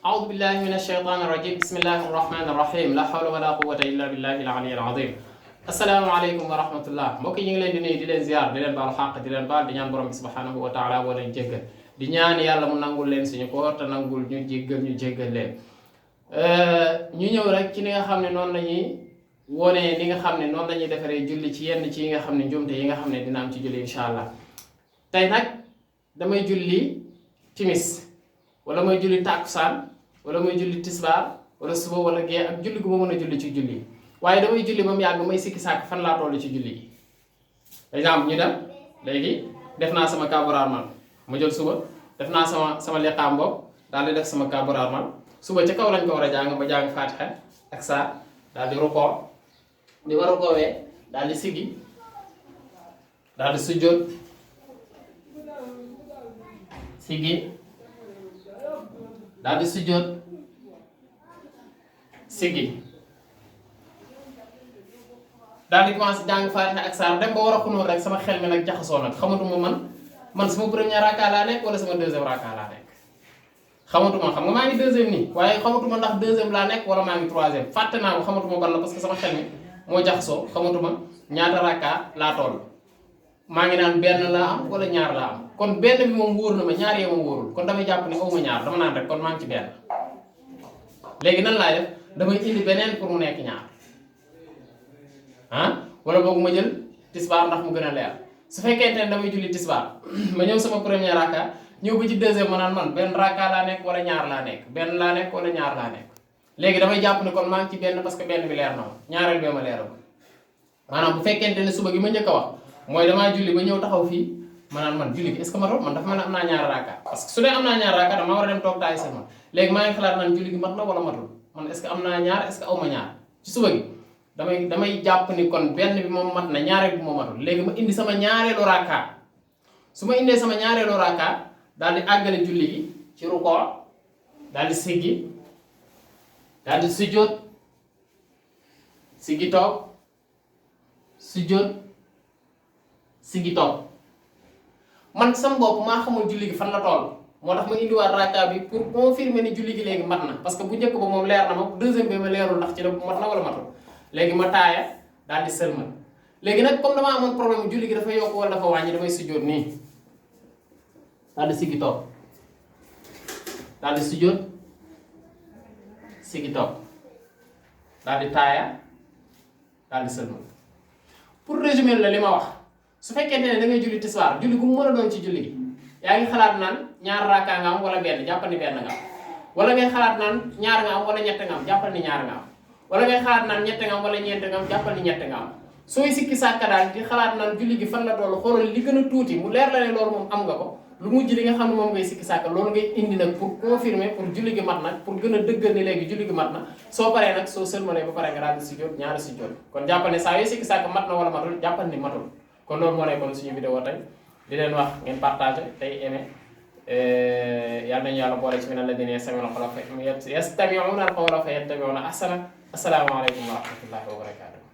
أعوذ بالله من الشيطان الرجيم بسم الله الرحمن الرحيم لا حول ولا قوة إلا بالله العلي العظيم asalaamaaleykum wa rahmatullah mbokk yi ñu ngi leen di nuyu di leen ziar di leen baal xàq di leen baal di ñaan borom bi subhanahu wa taala wala ñu jéggal di ñaan yàlla mu nangul leen suñu koor te nangul ñu jéggal leen ñu ñëw rek ci li nga xam ne noonu la ñuy wone li nga xam ne noonu la ñuy defaree julli ci yenn ci yi nga xam ne njuumte yi nga xam ne dina am ci julli incha allah tey nag damay julli timis wala may julli tàkkusaan wala may julli tisbaar wala suba wala gee ak julli gu ma mën a julli ci julli waaye damay julli ba mu yàgg may sikki sàkk fan laa toll ci julli gi exemple ñu dem léegi def naa sama kàbbaru armal ma jël suba def naa sama liqaam bopp daal di def sama kàbbaru armal suba ca kaw lañ ko war a jàng ba jàng faatiha ak saa daal di rukoo di war a rukoowee daal di siggi daal di sujjóot siggi daal di sujjóot siggi daal di commencé jàng faatiha ak saar dem ba war a xunóor rek sama xel mi nag jaxasoo nag xamatuma man sama premier raka laa nekk wala sama deuxième raka laa nekk xamatuma xam nga maa ngi deuxième nii waaye xamatuma ndax deuxième laa nekk wala maa ngi troisième fàtte naa ko xamatuma ban la parce que sama xel mi moo jaxasoo xamatuma ñaata raka laa toll maa ngi naan benn laa am wala ñaar laa am kon benn bi moom wóor na ma ñaar yee ma wóorul kon damay jàpp ne awma ñaar dama naan rek kon maa ngi ci benn léegi nan laay def damay indi beneen pour mu nekk ñaar wala boog ma jël tisbaar ndax mu gën a leer su fekkente ne damay julli tisbaar ma ñëw sama premier raka ñëw ba ci deuxième ma naan man benn raka laa nekk wala ñaar laa nekk benn laa nekk wala ñaar laa nekk léegi damay jàpp ne kon maa ngi ci benn parce que benn bi leer na ma ñaareel bee ma leeral maanaam bu fekkente ne suba gi ma njëkk a wax mooy damaa julli ba ñëw taxaw fii ma naan man julli gi est ce que ma toog man dafa mën a am naa ñaar raka parce que su dee am naa ñaar raka dama war a dem toog taay sama léegi maa ngi xalaat naan julli gi mat na wala matul man est ce que am naa ñaar est ce que aw ma ñaar ci suba gi damay jàpp ni kon benn bi moom mat na ñaareel bi moom matul léegi ma indi sama ñaareelu raka su ma indee sama ñaareelu raka daal di àggale julli gi ci rukoo daal di siggi daal di sujjóot siggi toog sujjóot siggi toog man sama bopp maa xamul julli gi fan la toll moo tax ma indiwaat raka bi pour confirmer ni julli gi léegi mat na parce que bu njëkk ba moom leer na ma deuxième bi ma leerul ndax ci la mat na wala matul léegi ma taaya daal di sëlmal léegi nag comme dama amoon problème julli gi dafa yokk wala dafa wàññi damay sujjóot nii daal di siggi toog daal di sujjóot siggi toog daal di taaya daal di sëlmal pour résumer la li ma wax su fekkente ne da ngay julli tisbaar julli gu mu mën a doon ci julli gi yaa ngi xalaat naan ñaar raaka nga am wala benn jàppal ni benn nga am wala ngay xalaat naan ñaar nga am wala ñett nga am jàppal ni ñaar nga am wala ngay xalaat naan ñett nga am wala ñeent nga am jàppal ni ñett nga am sooy sikki sàkka daal di xalaat naan julli gi fan la doolu xoolal li gën a tuuti mu leer la ne loolu moom am nga ko lu mujj li nga xam ne moom ngay sikki sàkka loolu ngay indi nag pour confirmer pour julli gi mat nag pour gën a dëggal ni léegi julli gi mat na soo paree nag soo sëlmalee ba pare nga daal di sujjóot ñaari sujjóot kon jàppal ne saa yooyu sikki sàkka mat na wala matul jàppal ni matul kon loolu moo nekkoon suñu vidéo tey di leen wax ngeen partagé tey aimé yàlla nañu yàlla boole ci min alladina yastami'una al-qawla fa yattabi'una ahsana asalaamaaleykum wa rahmatullahi wa barakatuh